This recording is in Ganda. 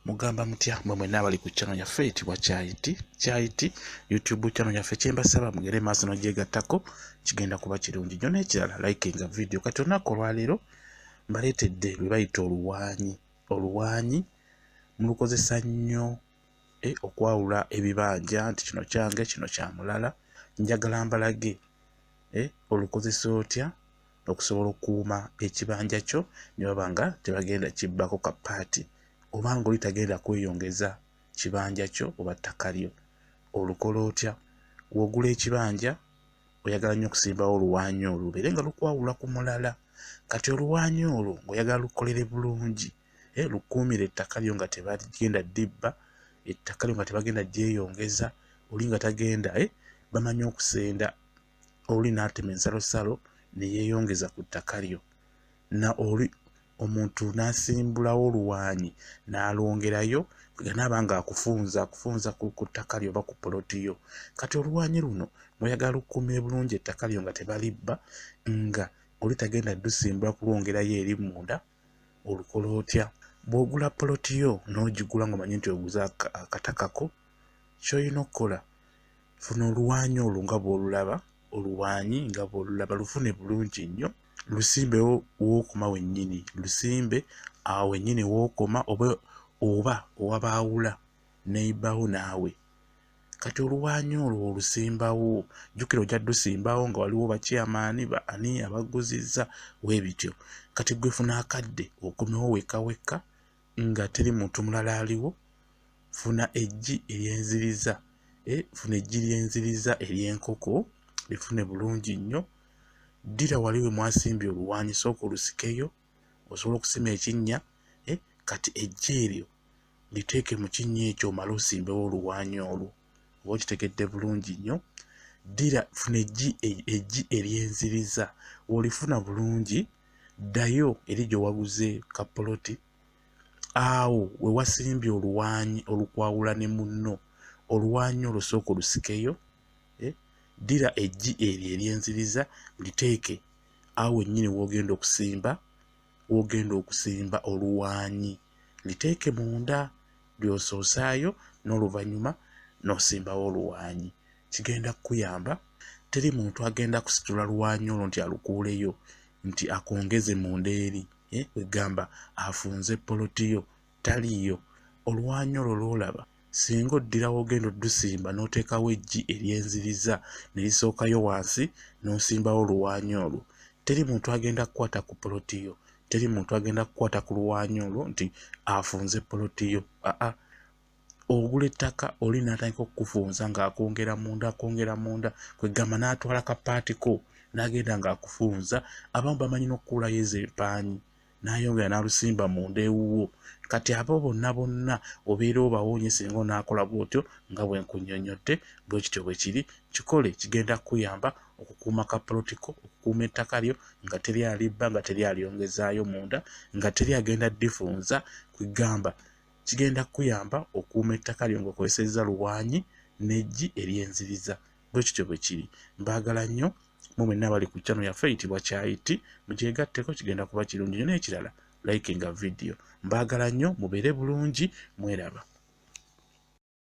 Mugamba mutya mwenna abali ku channel yaffe etibwa Kyayiti YouTube channel yaffe kyembasaba mugere maaso n'ogyegattako kigenda kuba kirungi nnyo n'ekirala likinga video kati olunaku olwaleero mbaleetedde lwe bayita oluwaanyi mulukozesa nnyo okwawula ebibanja nti kino kyange kino kya mulala njagala mbalage olukozesa otya okusobola okukuuma ekibanja kyo ne baba nga tebagenda kibbako ka paati obanga oli tagenda kweyongeza kibanja kyo oba ttaka lyo olukola otya wogula ekibanja oyagala nnyo okusimbawo oluwaanyi olwo lubeere nga lukwawula ku mulala kati oluwaanyi olwo ng'oyagala lukolere bulungi lukuumire ettaka lyo nga tebagenda ddibba ettaka lyo nga tebagenda gyeyongeza oli nga tagenda bamanyi okusenda oli n'atema ensalosalo ne yeeyongeza ku ttaka lyo na oli omuntu n'asimbulawo oluwaanyi n'alwongerayo naaba nga akufunza ku ttaka lyo oba ku poloti yo kati oluwaanyi luno n'oyagala lukuumire bulungi ettaka lyo nga tebalibba nga oli tagenda dusimbula kulwongerayo eri munda olukola otya bw'ogula poloti yo n'ogigula ng'omanyi nti oguze akatakako ky'olina okukola funa oluwaanyi olwo nga bw'olulaba lufune bulungi nnyo lusimbewo wookoma wennyini lusimbe awo wennyini wookoma oba owabaawula neyibawo naawe kati oluwaanyi olwo olusimbawo jjukira ojja dusimbawo nga waliwo bakyamaani baani abaguzizza weebityo kati gwe funa akadde okomewo wekka nga teri muntu mulala aliwo funa eggi eryenziriza ery'enkoko lifune bulungi nnyo ddira wali we mwasimbye oluwaanyi sooka olusikeyo osobola okusima ekinnya kati eggi eryo liteeke mu kinnya ekyo omale osimbewo oluwaanyi olwo oba okitegedde bulungi nnyo ddira funa eggi eryenziriza olifuna bulungi ddayo eri gye waguze kapoloti awo we wasimbye oluwaanyi olukwawula ne munno oluwaanyi olwo sooka olusikeyo ddira eggi eryo eryenziriza liteeke awo wennyini w'ogenda okusimba oluwaanyi liteeke munda lyosoosaayo n'oluvannyuma n'osimbawo oluwaanyi kigenda kukuyamba teri muntu agenda kusitula luwaanyi olwo nti alukuuleyo nti akongeze munda eri wegamba afunze poloti yo taliyo oluwaanyi olwo lw'olaba singa oddirawo ogenda oddusimba n'oteekawo eggi eryenziriza ne lisookayo wansi n'osimbawo oluwaanyi olwo teri muntu agenda kukwata ku poloti yo teri muntu agenda kukwata ku luwaanyi olwo nti afunze poloti yo ogula ettaka oli n'atandika okukufunza ng'akwongera munda kwegamba n'atwala kapaatiko n'agenda ng'akufunza abamu bamanyi n'okukuulayo ezo empaanyi n'ayongera n'alusimba munda ewuwo kati abo bonna obeera obawoonye singa onaakola bw'otyo nga bwe nkunnyonnyodde bwe kityo bwe kiri kikole kigenda kukuyamba okukuuma kapolotiko okukuuma ettaka lyo nga teri alibba nga teri alyongezaayo munda nga teri agenda ddifunza kwegamba kigenda kukuyamba okukuuma ettaka lyo ng'okozesezza luwaanyi n'eggi eryenziriza bwe kityo bwe kiri mbaagala nnyo mwenna abali ku channel yaffe eyitibwa Kyayiti mugyegatteko kigenda kuba kirungi nnyo n'ekirala likinga video mbaagala nnyo mubeere bulungi mweraba